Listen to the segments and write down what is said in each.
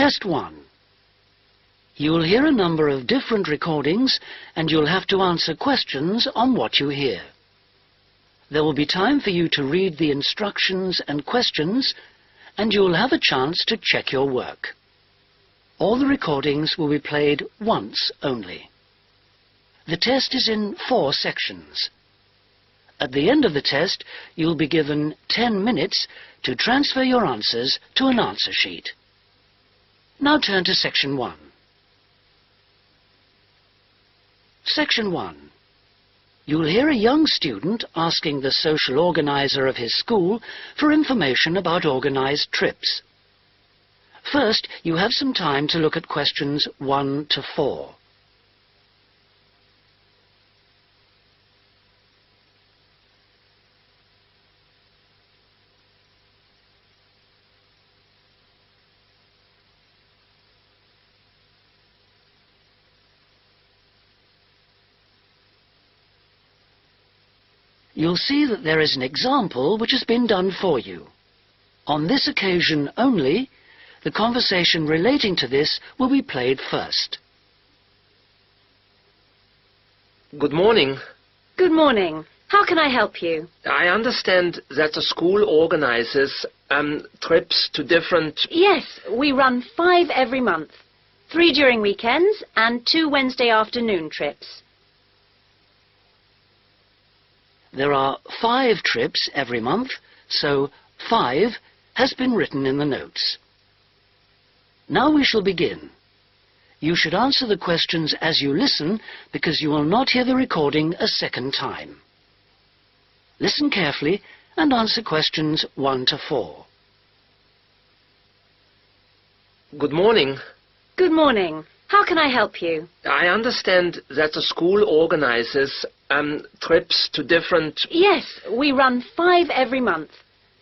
Test 1. You'll hear a number of different recordings and you'll have to answer questions on what you hear. There will be time for you to read the instructions and questions, and you'll have a chance to check your work. All the recordings will be played once only. The test is in 4 sections. At the end of the test, you'll be given 10 minutes to transfer your answers to an answer sheet. Now turn to Section 1. Section 1. You'll hear a young student asking the social organizer of his school for information about organized trips. First, you have some time to look at questions 1 to 4. You'll see that there is an example which has been done for you. On this occasion only, the conversation relating to this will be played first. Good morning. Good morning. How can I help you? I understand that the school organizes trips to different... Yes, we run 5 every month. 3 during weekends and 2 Wednesday afternoon trips. There are 5 trips every month, so 5 has been written in the notes. Now we shall begin. You should answer the questions as you listen, because you will not hear the recording a second time. Listen carefully and answer questions 1 to 4. Good morning. Good morning. How can I help you? I understand that the school organizes trips to different... Yes, we run 5 every month.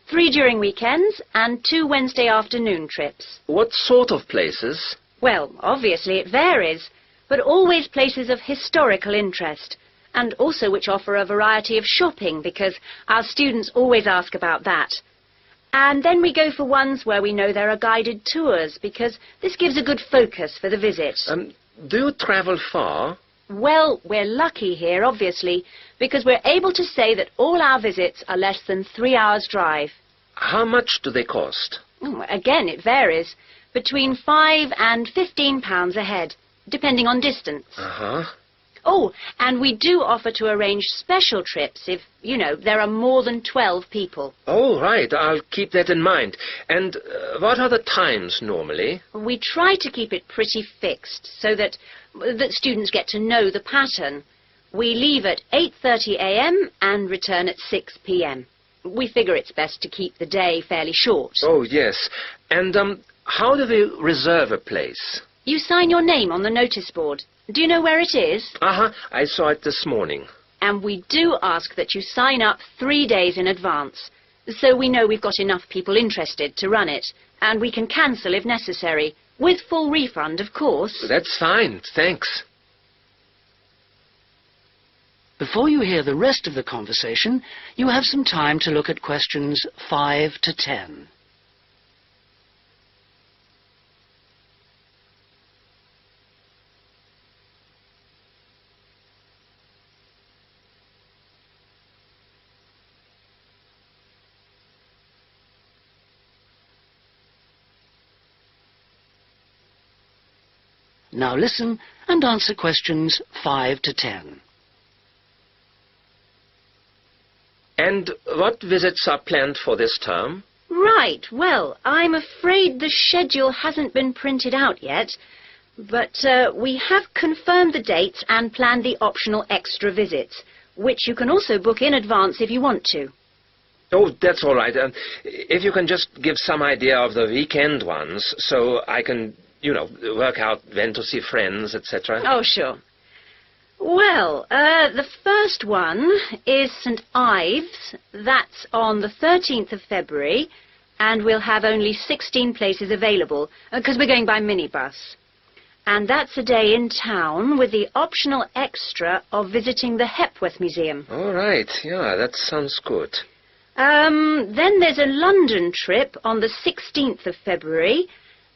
3 during weekends and 2 Wednesday afternoon trips. What sort of places? Well, obviously it varies, but always places of historical interest, and also which offer a variety of shopping, because our students always ask about that. And then we go for ones where we know there are guided tours, because this gives a good focus for the visit. Do you travel far? Well, we're lucky here, obviously, because we're able to say that all our visits are less than 3 hours' drive. How much do they cost? Again, it varies. Between £5 and £15 a head, depending on distance. Uh-huh. Oh, and we do offer to arrange special trips if, you know, there are more than 12 people. Oh, right. I'll keep that in mind. And what are the times normally? We try to keep it pretty fixed so that students get to know the pattern. We leave at 8:30 a.m. and return at 6 p.m. We figure it's best to keep the day fairly short. Oh, yes. And how do we reserve a place? You sign your name on the notice board. Do you know where it is? Uh-huh. I saw it this morning. And we do ask that you sign up 3 days in advance, so we know we've got enough people interested to run it, and we can cancel if necessary, with full refund, of course. That's fine. Thanks. Before you hear the rest of the conversation, you have some time to look at questions 5 to 10. Now listen and answer questions 5 to 10. And what visits are planned for this term? Right, well, I'm afraid the schedule hasn't been printed out yet, but we have confirmed the dates and planned the optional extra visits, which you can also book in advance if you want to. Oh, that's all right. If you can just give some idea of the weekend ones, so I can, you know, work out when to see friends, etc. Oh, sure. Well, the first one is St. Ives. That's on the 13th of February, and we'll have only 16 places available, because we're going by minibus. And that's a day in town with the optional extra of visiting the Hepworth Museum. All right, yeah, that sounds good. Then there's a London trip on the 16th of February,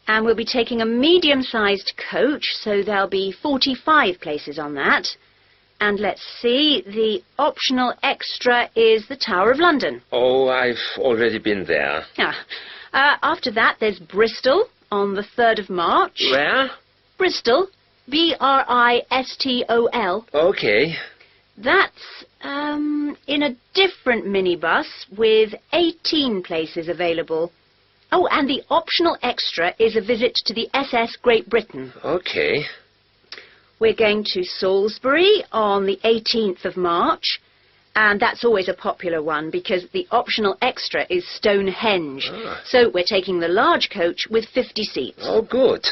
And we'll be taking a medium-sized coach, so there'll be 45 places on that. And let's see, the optional extra is the Tower of London. Oh, I've already been there. After that, there's Bristol on the 3rd of March. Where? Bristol. Bristol. Okay. That's in a different minibus with 18 places available. Oh, and the optional extra is a visit to the SS Great Britain. Okay. We're going to Salisbury on the 18th of March, and that's always a popular one because the optional extra is Stonehenge. So we're taking the large coach with 50 seats. Oh, good.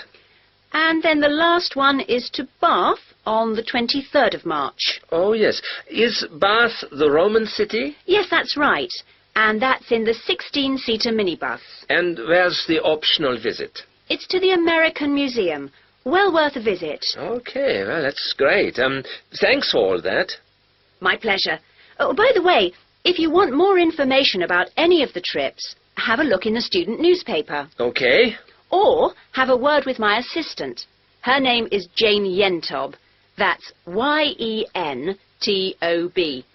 And then the last one is to Bath on the 23rd of March. Oh, yes. Is Bath the Roman city? Yes, that's right. And that's in the 16-seater minibus. And where's the optional visit? It's to the American Museum. Well worth a visit. Okay, well, that's great. Thanks for all that. My pleasure. Oh, by the way, if you want more information about any of the trips, have a look in the student newspaper. Okay. Or have a word with my assistant. Her name is Jane Yentob. That's Yentob.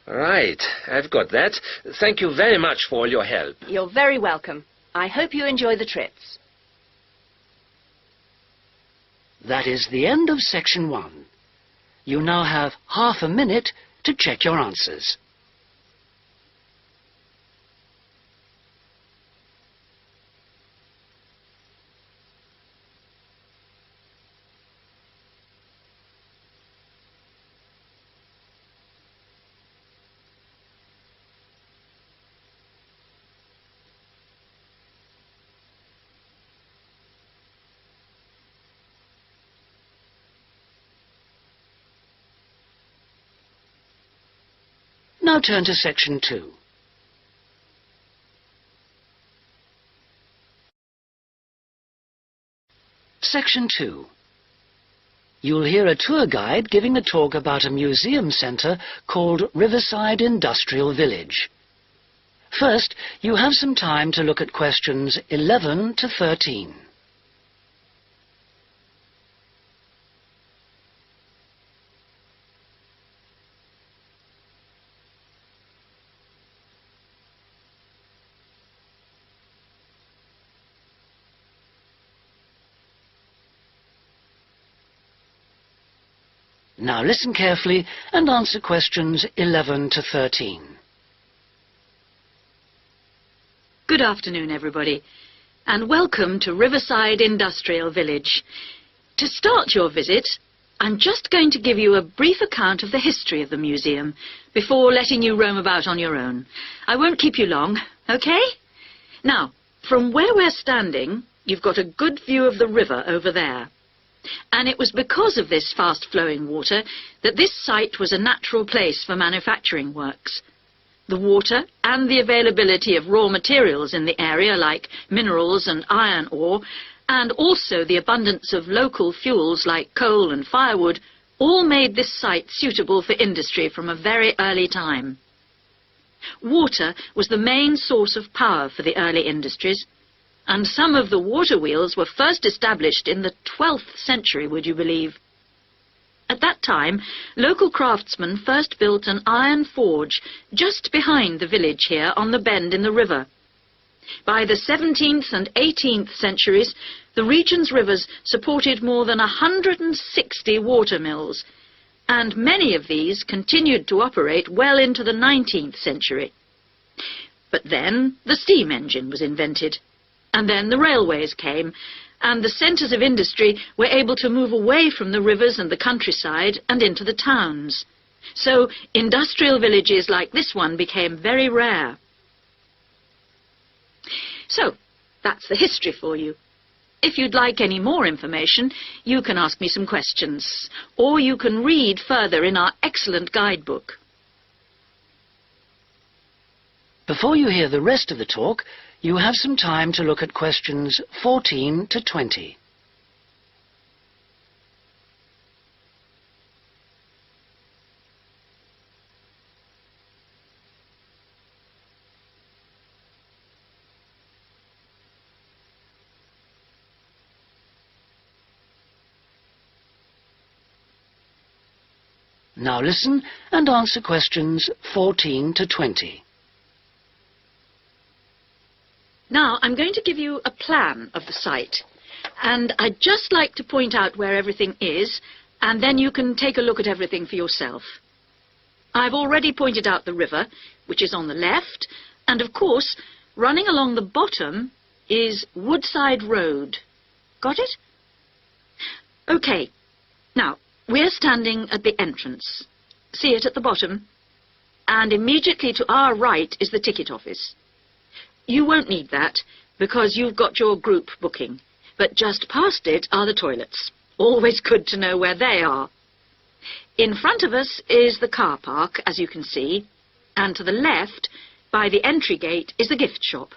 Right, I've got that. Thank you very much for all your help. You're very welcome. I hope you enjoy the trips. That is the end of section 1. You now have half a minute to check your answers. Now turn to section 2. Section 2. You'll hear a tour guide giving a talk about a museum centre called Riverside Industrial Village. First, you have some time to look at questions 11 to 13. Now listen carefully and answer questions 11 to 13. Good afternoon, everybody, and welcome to Riverside Industrial Village. To start your visit, I'm just going to give you a brief account of the history of the museum before letting you roam about on your own. I won't keep you long, okay? Now, from where we're standing, you've got a good view of the river over there. And it was because of this fast-flowing water that this site was a natural place for manufacturing works. The water and the availability of raw materials in the area like minerals and iron ore, and also the abundance of local fuels like coal and firewood, all made this site suitable for industry from a very early time. Water was the main source of power for the early industries, and some of the water wheels were first established in the 12th century, would you believe? At that time, local craftsmen first built an iron forge just behind the village here on the bend in the river. By the 17th and 18th centuries, the region's rivers supported more than 160 water mills, and many of these continued to operate well into the 19th century. But then the steam engine was invented. And then the railways came, and the centres of industry were able to move away from the rivers and the countryside and into the towns. So industrial villages like this one became very rare. So, that's the history for you. If you'd like any more information, you can ask me some questions, or you can read further in our excellent guidebook. Before you hear the rest of the talk, you have some time to look at questions 14 to 20. Now listen and answer questions 14 to 20. Now, I'm going to give you a plan of the site, and I'd just like to point out where everything is, and then you can take a look at everything for yourself. I've already pointed out the river, which is on the left, and of course, running along the bottom is Woodside Road. Got it? OK. Now, we're standing at the entrance. See it at the bottom? And immediately to our right is the ticket office. You won't need that, because you've got your group booking. But just past it are the toilets. Always good to know where they are. In front of us is the car park, as you can see, and to the left, by the entry gate, is the gift shop.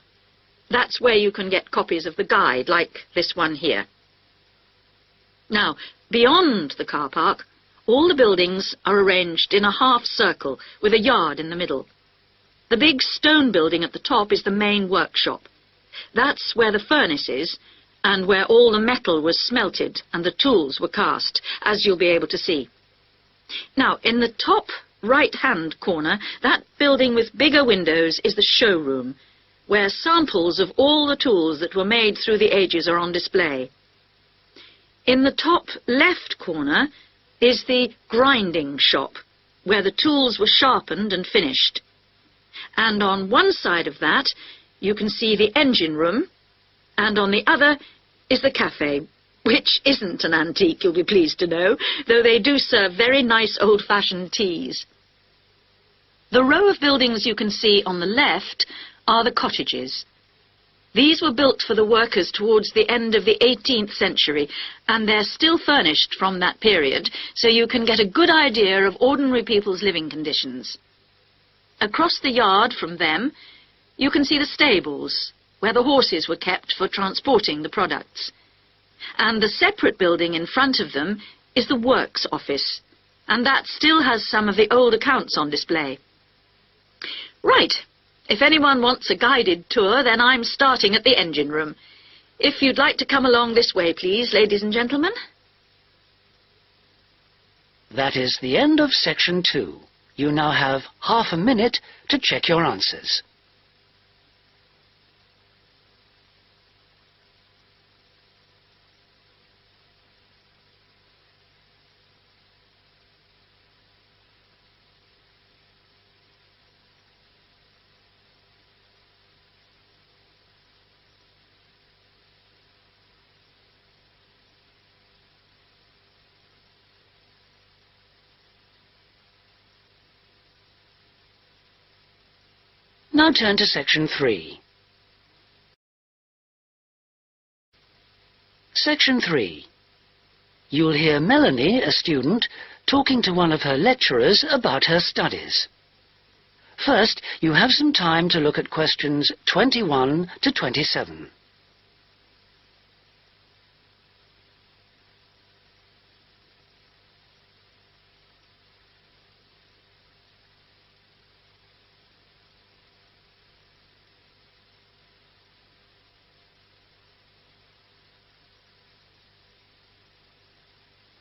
That's where you can get copies of the guide, like this one here. Now, beyond the car park, all the buildings are arranged in a half circle with a yard in the middle. The big stone building at the top is the main workshop. That's where the furnace is, and where all the metal was smelted and the tools were cast, as you'll be able to see. Now, in the top right-hand corner, that building with bigger windows is the showroom, where samples of all the tools that were made through the ages are on display. In the top left corner is the grinding shop, where the tools were sharpened and finished. And on one side of that, you can see the engine room, and on the other is the cafe, which isn't an antique, you'll be pleased to know, though they do serve very nice old-fashioned teas. The row of buildings you can see on the left are the cottages. These were built for the workers towards the end of the 18th century, and they're still furnished from that period, so you can get a good idea of ordinary people's living conditions. Across the yard from them, you can see the stables, where the horses were kept for transporting the products. And the separate building in front of them is the works office, and that still has some of the old accounts on display. Right. If anyone wants a guided tour, then I'm starting at the engine room. If you'd like to come along this way, please, ladies and gentlemen. That is the end of section 2. You now have half a minute to check your answers. Now turn to section 3. Section 3. You'll hear Melanie, a student, talking to one of her lecturers about her studies. First, you have some time to look at questions 21 to 27.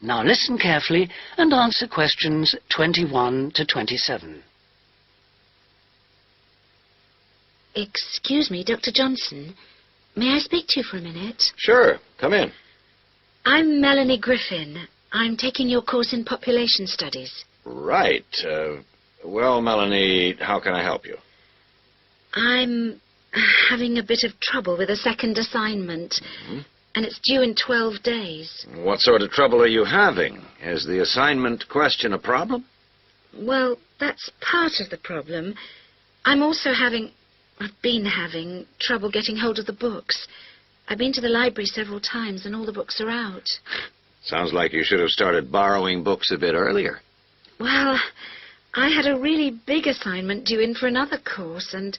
Now listen carefully and answer questions 21 to 27. Excuse me, Dr. Johnson. May I speak to you for a minute? Sure. Come in. I'm Melanie Griffin. I'm taking your course in population studies. Right. Well, Melanie, how can I help you? I'm having a bit of trouble with a second assignment. Mm-hmm. And it's due in 12 days. What sort of trouble are you having? Is the assignment question a problem? Well, that's part of the problem. I've been having trouble getting hold of the books. I've been to the library several times and all the books are out. Sounds like you should have started borrowing books a bit earlier. Well, I had a really big assignment due in for another course, and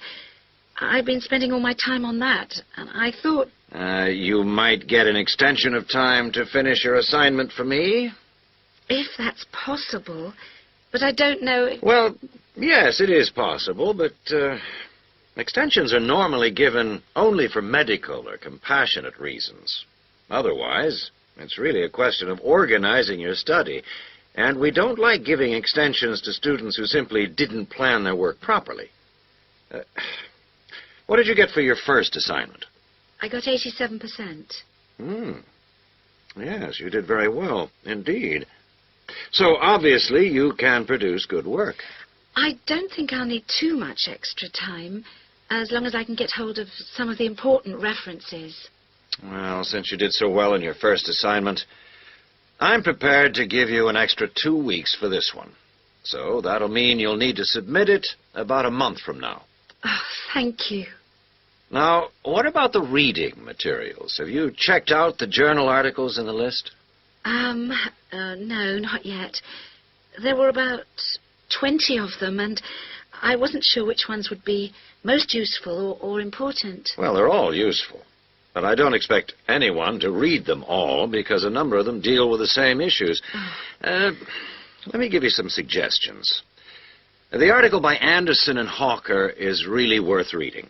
I've been spending all my time on that. And I thought... You might get an extension of time to finish your assignment for me? If that's possible. But I don't know if... Well, yes, it is possible, but extensions are normally given only for medical or compassionate reasons. Otherwise, it's really a question of organizing your study. And we don't like giving extensions to students who simply didn't plan their work properly. What did you get for your first assignment? I got 87%. Yes, you did very well, indeed. So, obviously, you can produce good work. I don't think I'll need too much extra time, as long as I can get hold of some of the important references. Well, since you did so well in your first assignment, I'm prepared to give you an extra 2 weeks for this one. So that'll mean you'll need to submit it about a month from now. Oh, thank you. Now, what about the reading materials? Have you checked out the journal articles in the list? No, not yet. There were about 20 of them, and I wasn't sure which ones would be most useful or important. Well, they're all useful. But I don't expect anyone to read them all, because a number of them deal with the same issues. Let me give you some suggestions. The article by Anderson and Hawker is really worth reading.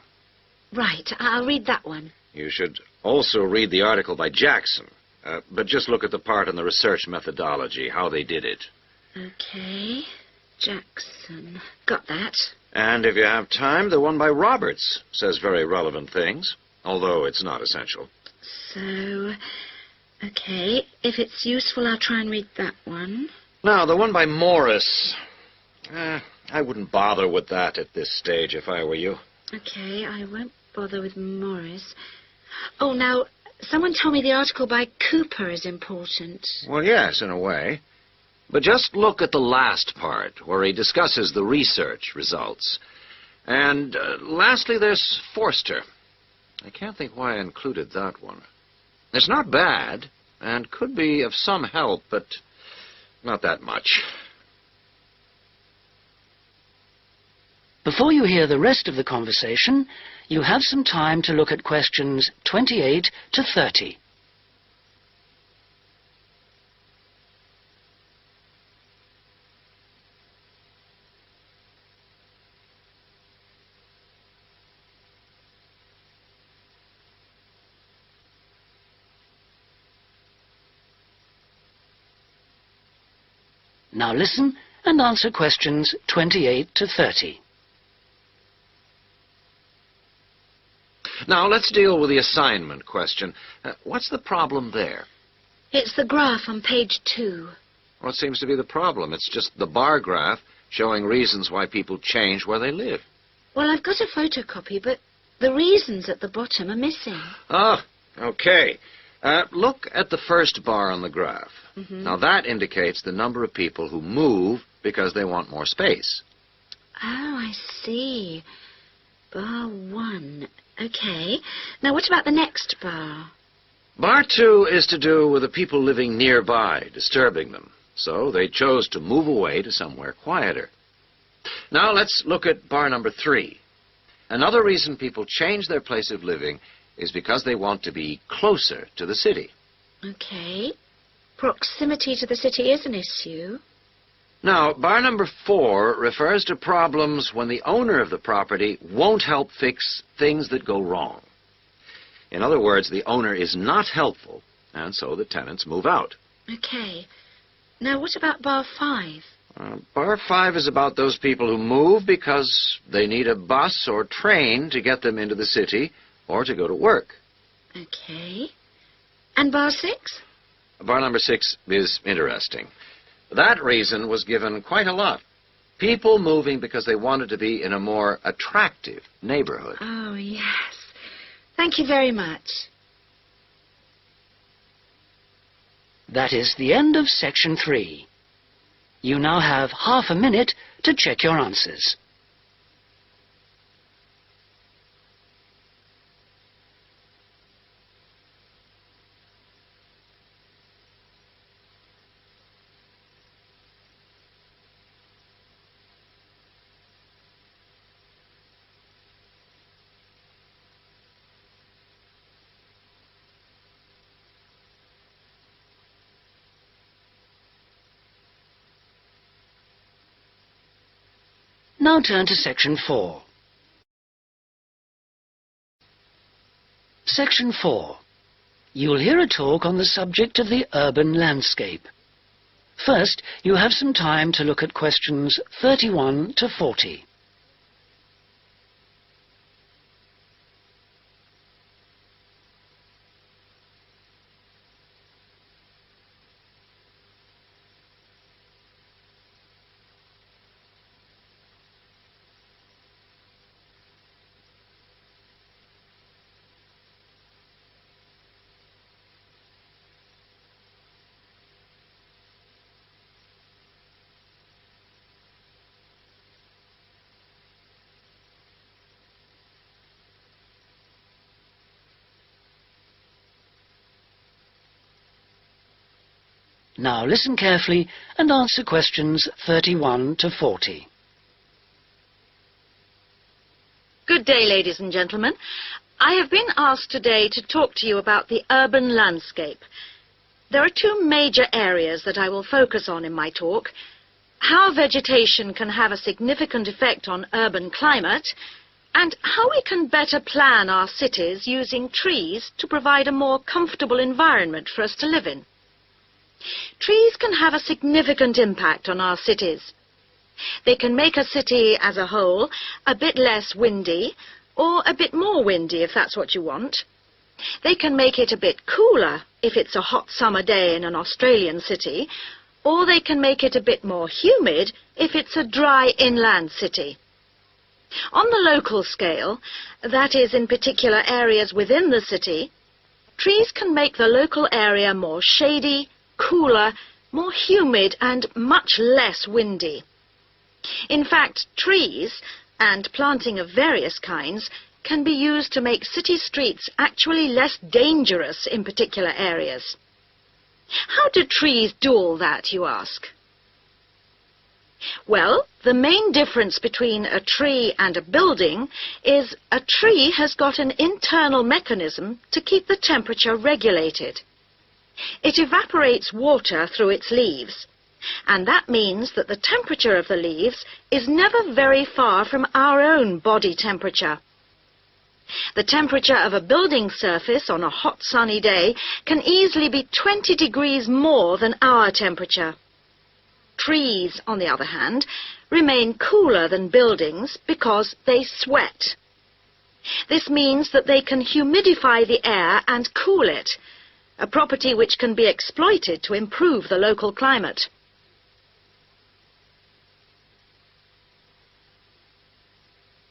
Right, I'll read that one. You should also read the article by Jackson, but just look at the part on the research methodology, how they did it. Okay, Jackson. Got that. And if you have time, the one by Roberts says very relevant things, although it's not essential. So, okay, if it's useful, I'll try and read that one. Now, the one by Morris, I wouldn't bother with that at this stage if I were you. Okay, I won't bother with Morris. Oh, now, someone told me the article by Cooper is important. Well, yes, in a way. But just look at the last part, where he discusses the research results. And lastly, there's Forster. I can't think why I included that one. It's not bad, and could be of some help, but not that much. Before you hear the rest of the conversation, you have some time to look at questions 28 to 30. Now listen and answer questions 28 to 30. Now, let's deal with the assignment question. What's the problem there? It's the graph on page 2. What seems to be the problem? It's just the bar graph showing reasons why people change where they live. Well, I've got a photocopy, but the reasons at the bottom are missing. Ah, okay. Look at the first bar on the graph. Now, that indicates the number of people who move because they want more space. Oh, I see. Bar 1. Okay. Now, what about the next bar? Bar 2 is to do with the people living nearby, disturbing them. So they chose to move away to somewhere quieter. Now, let's look at bar number 3. Another reason people change their place of living is because they want to be closer to the city. Okay. Proximity to the city is an issue. Now, bar number 4 refers to problems when the owner of the property won't help fix things that go wrong. In other words, the owner is not helpful, and so the tenants move out. Okay. Now, what about bar 5? Bar 5 is about those people who move because they need a bus or train to get them into the city or to go to work. Okay. And bar 6? Bar number 6 is interesting. That reason was given quite a lot. People moving because they wanted to be in a more attractive neighborhood. Oh, yes. Thank you very much. That is the end of section 3. You now have half a minute to check your answers. Now turn to section 4. Section 4. You'll hear a talk on the subject of the urban landscape. First, you have some time to look at questions 31 to 40. Now listen carefully and answer questions 31 to 40. Good day, ladies and gentlemen. I have been asked today to talk to you about the urban landscape. There are two major areas that I will focus on in my talk: how vegetation can have a significant effect on urban climate, and how we can better plan our cities using trees to provide a more comfortable environment for us to live in. Trees can have a significant impact on our cities. They can make a city as a whole a bit less windy, or a bit more windy if that's what you want. They can make it a bit cooler if it's a hot summer day in an Australian city, or they can make it a bit more humid if it's a dry inland city. On the local scale, that is in particular areas within the city, trees can make the local area more shady, cooler, more humid and much less windy. In fact, trees, and planting of various kinds, can be used to make city streets actually less dangerous in particular areas. How do trees do all that, you ask? Well, the main difference between a tree and a building is a tree has got an internal mechanism to keep the temperature regulated. It evaporates water through its leaves, and that means that the temperature of the leaves is never very far from our own body temperature. The temperature of a building surface on a hot sunny day can easily be 20 degrees more than our temperature. Trees, on the other hand, remain cooler than buildings because they sweat. This means that they can humidify the air and cool it, a property which can be exploited to improve the local climate.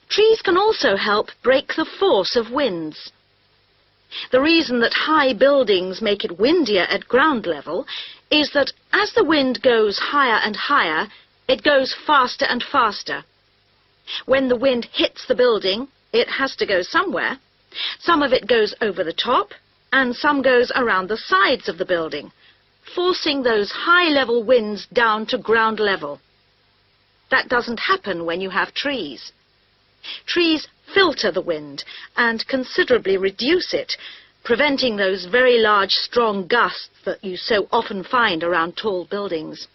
Trees can also help break the force of winds. The reason that high buildings make it windier at ground level is that as the wind goes higher and higher, it goes faster and faster. When the wind hits the building, it has to go somewhere. Some of it goes over the top, and some goes around the sides of the building, forcing those high-level winds down to ground level. That doesn't happen when you have trees. Trees filter the wind and considerably reduce it, preventing those very large, strong gusts that you so often find around tall buildings.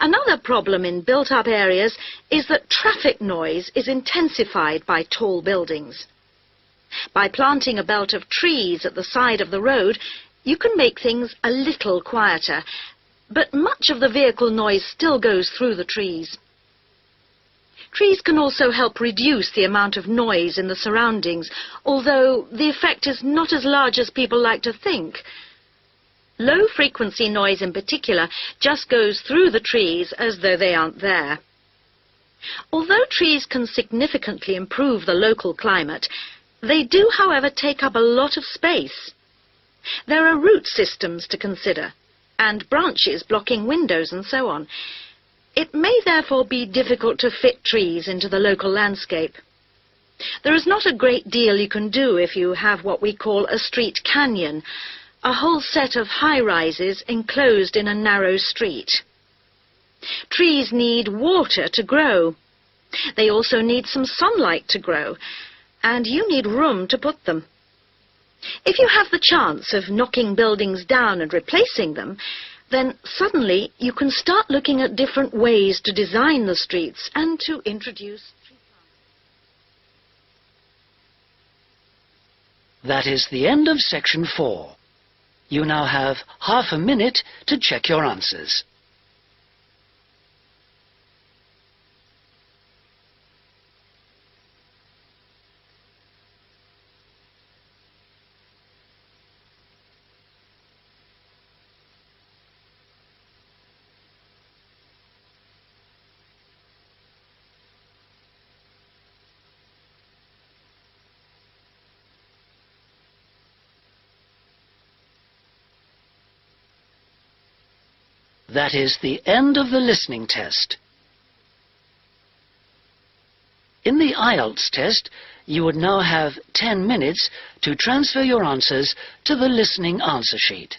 Another problem in built-up areas is that traffic noise is intensified by tall buildings. By planting a belt of trees at the side of the road, you can make things a little quieter, but much of the vehicle noise still goes through the trees. Trees can also help reduce the amount of noise in the surroundings, although the effect is not as large as people like to think. Low-frequency noise in particular just goes through the trees as though they aren't there. Although trees can significantly improve the local climate, they do, however, take up a lot of space. There are root systems to consider, and branches blocking windows and so on. It may therefore be difficult to fit trees into the local landscape. There is not a great deal you can do if you have what we call a street canyon, a whole set of high-rises enclosed in a narrow street. Trees need water to grow. They also need some sunlight to grow, and you need room to put them. If you have the chance of knocking buildings down and replacing them, then suddenly you can start looking at different ways to design the streets and to introduce tree planting. That is the end of section 4. You now have half a minute to check your answers. That is the end of the listening test. In the Ielts test, you would now have 10 minutes to transfer your answers to the listening answer sheet.